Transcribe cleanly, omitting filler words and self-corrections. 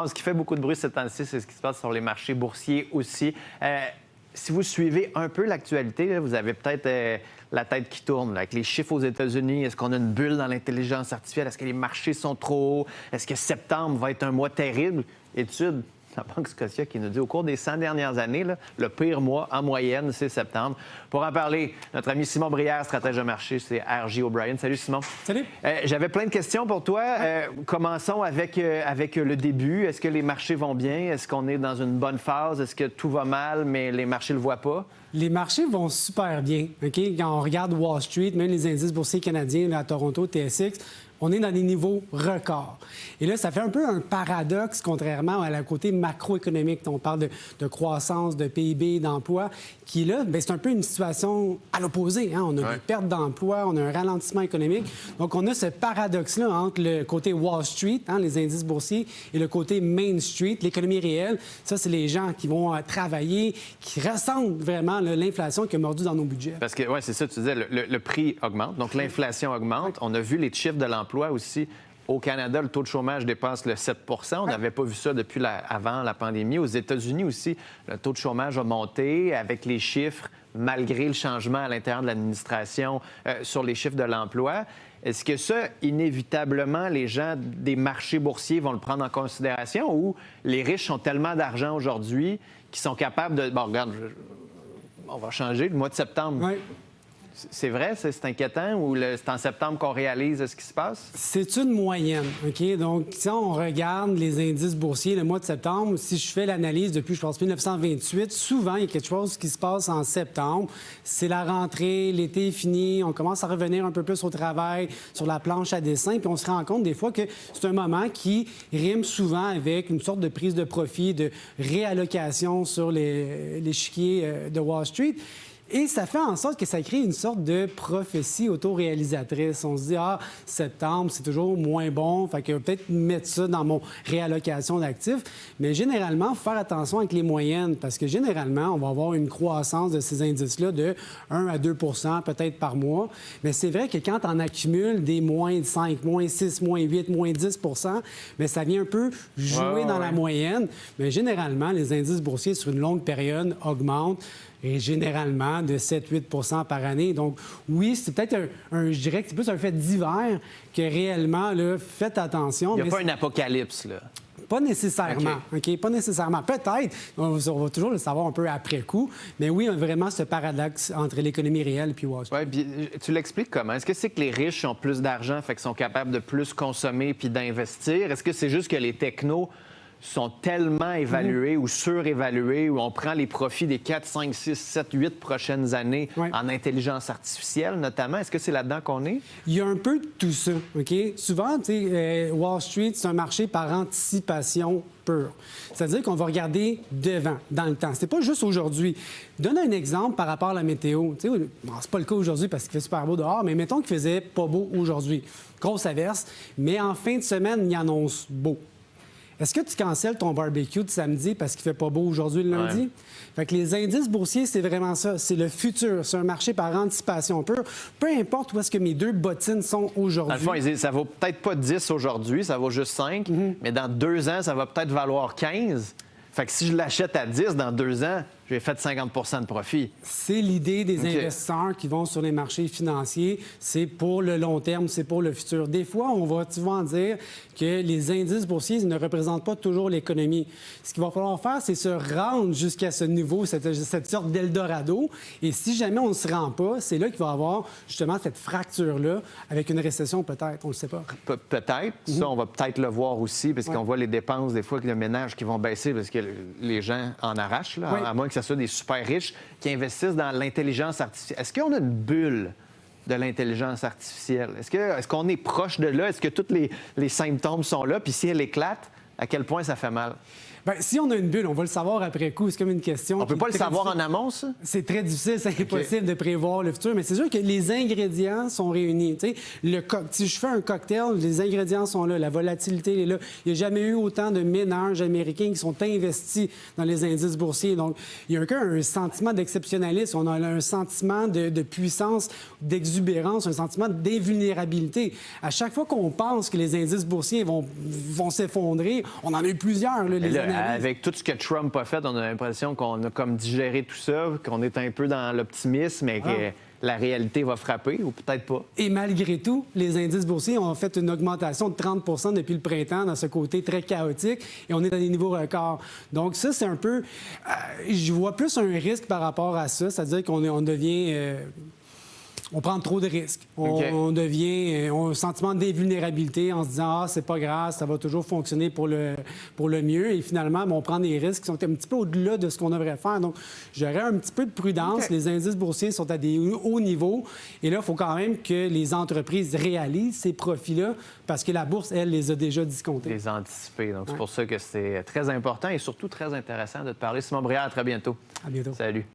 Ce qui fait beaucoup de bruit ces temps-ci, c'est ce qui se passe sur les marchés boursiers aussi. Si vous suivez un peu l'actualité, là, vous avez peut-être la tête qui tourne là, avec les chiffres aux États-Unis. Est-ce qu'on a une bulle dans l'intelligence artificielle? Est-ce que les marchés sont trop hauts? Est-ce que septembre va être un mois terrible? Étude la Banque Scotia qui nous dit au cours des 100 dernières années, là, le pire mois en moyenne, c'est septembre. Pour en parler, notre ami Simon Brière, stratège de marché, c'est RJ O'Brien. Salut Simon. Salut. J'avais plein de questions pour toi. Commençons avec le début. Est-ce que les marchés vont bien? Est-ce qu'on est dans une bonne phase? Est-ce que tout va mal, mais les marchés ne le voient pas? Les marchés vont super bien. Okay? Quand on regarde Wall Street, même les indices boursiers canadiens, là, à Toronto, TSX, on est dans des niveaux records. Et là, ça fait un peu un paradoxe, contrairement à la côté macroéconomique. On parle de croissance, de PIB, d'emploi, qui là, bien, c'est un peu une situation à l'opposé. Hein? On a des pertes d'emploi, on a un ralentissement économique. Donc, on a ce paradoxe-là entre le côté Wall Street, hein, les indices boursiers, et le côté Main Street, l'économie réelle. Ça, c'est les gens qui vont travailler, qui ressentent vraiment là, l'inflation qui a mordu dans nos budgets. Parce que, oui, c'est ça, tu disais, le prix augmente, donc l'inflation augmente. On a vu les chiffres de l'emploi aussi. Au Canada, le taux de chômage dépasse le 7 On n'avait pas vu ça depuis avant la pandémie. Aux États-Unis aussi, le taux de chômage a monté avec les chiffres, malgré le changement à l'intérieur de l'administration sur les chiffres de l'emploi. Est-ce que ça, inévitablement, les gens des marchés boursiers vont le prendre en considération ou les riches ont tellement d'argent aujourd'hui qu'ils sont capables de... Bon, regarde, on va changer le mois de septembre. Oui. C'est vrai, c'est inquiétant ou c'est en septembre qu'on réalise ce qui se passe? C'est une moyenne, OK? Donc, si on regarde les indices boursiers le mois de septembre, si je fais l'analyse depuis, je pense, 1928, souvent, il y a quelque chose qui se passe en septembre. C'est la rentrée, l'été est fini, on commence à revenir un peu plus au travail, sur la planche à dessin, puis on se rend compte des fois que c'est un moment qui rime souvent avec une sorte de prise de profit, de réallocation sur l'échiquier de Wall Street. Et ça fait en sorte que ça crée une sorte de prophétie autoréalisatrice. On se dit, septembre, c'est toujours moins bon, fait que peut-être mettre ça dans mon réallocation d'actifs. Mais généralement, faire attention avec les moyennes, parce que généralement, on va avoir une croissance de ces indices-là de 1 à 2 peut-être par mois. Mais c'est vrai que quand on accumule des moins 5, moins 6, moins 8, moins 10 bien, ça vient un peu jouer dans la moyenne. Mais généralement, les indices boursiers, sur une longue période, augmentent. Et généralement de 7-8 par année. Donc, oui, c'est peut-être je dirais que c'est plus un fait divers que réellement, là, faites attention. Il n'y a pas un apocalypse, là. Pas nécessairement, OK? Pas nécessairement. Peut-être, on va toujours le savoir un peu après coup, mais oui, vraiment ce paradoxe entre l'économie réelle et Wall Street. Oui, puis tu l'expliques comment? Est-ce que c'est que les riches ont plus d'argent, fait qu'ils sont capables de plus consommer puis d'investir? Est-ce que c'est juste que les technos sont tellement évalués ou surévalués, où on prend les profits des 4, 5, 6, 7, 8 prochaines années en intelligence artificielle, notamment? Est-ce que c'est là-dedans qu'on est? Il y a un peu de tout ça, OK? Souvent, tu sais, Wall Street, c'est un marché par anticipation pure. C'est-à-dire qu'on va regarder devant, dans le temps. C'est pas juste aujourd'hui. Donne un exemple par rapport à la météo. Tu sais, bon, c'est pas le cas aujourd'hui parce qu'il fait super beau dehors, mais mettons qu'il faisait pas beau aujourd'hui. Grosse averse, mais en fin de semaine, il annonce beau. Est-ce que tu cancelles ton barbecue de samedi parce qu'il ne fait pas beau aujourd'hui le lundi? Ouais. Fait que les indices boursiers, c'est vraiment ça. C'est le futur. C'est un marché par anticipation pure. Peu importe où est-ce que mes deux bottines sont aujourd'hui. Dans le fond, ils disent, ça vaut peut-être pas 10 aujourd'hui, ça vaut juste 5, mais dans 2 ans, ça va peut-être valoir 15. Fait que si je l'achète à 10 dans 2 ans, j'ai fait 50 de profit. C'est l'idée des investisseurs qui vont sur les marchés financiers. C'est pour le long terme, c'est pour le futur. Des fois, on va souvent dire que les indices boursiers ne représentent pas toujours l'économie. Ce qu'il va falloir faire, c'est se rendre jusqu'à ce niveau, cette sorte d'Eldorado. Et si jamais on ne se rend pas, c'est là qu'il va y avoir justement cette fracture-là avec une récession peut-être, on ne le sait pas. Peut-être. Ça, on va peut-être le voir aussi, parce qu'on voit les dépenses, des fois, de ménage qui vont baisser parce que les gens en arrachent, là, à moins que ça soit des super riches qui investissent dans l'intelligence artificielle. Est-ce qu'on a une bulle de l'intelligence artificielle? Est-ce qu'on est proche de là? Est-ce que tous les symptômes sont là? Puis si elle éclate, à quel point ça fait mal? Bien, si on a une bulle, on va le savoir après coup. C'est comme une question. On peut pas le savoir en amont, ça? C'est très difficile, c'est impossible de prévoir le futur, mais c'est sûr que les ingrédients sont réunis. Si je fais un cocktail, les ingrédients sont là, la volatilité est là. Il n'y a jamais eu autant de ménages américains qui sont investis dans les indices boursiers. Donc, il y a un sentiment d'exceptionnalisme, on a un sentiment de puissance, d'exubérance, un sentiment d'invulnérabilité. À chaque fois qu'on pense que les indices boursiers vont s'effondrer, On en a eu plusieurs, là, les Là, analyses. avec tout ce que Trump a fait, on a l'impression qu'on a comme digéré tout ça, qu'on est un peu dans l'optimisme et que la réalité va frapper, ou peut-être pas. Et malgré tout, les indices boursiers ont fait une augmentation de 30 depuis le printemps dans ce côté très chaotique et on est à des niveaux records. Donc ça, c'est un peu... je vois plus un risque par rapport à ça, c'est-à-dire qu'on devient... on prend trop de risques. On devient... on a un sentiment d'invulnérabilité en se disant « Ah, c'est pas grave, ça va toujours fonctionner pour le mieux. » Et finalement, on prend des risques qui sont un petit peu au-delà de ce qu'on devrait faire. Donc, j'aurais un petit peu de prudence. Les indices boursiers sont à des hauts niveaux. Et là, il faut quand même que les entreprises réalisent ces profits-là parce que la bourse, elle, les a déjà discomptés. Les anticiper. Donc, c'est pour ça que c'est très important et surtout très intéressant de te parler. Simon Brière, à très bientôt. À bientôt. Salut.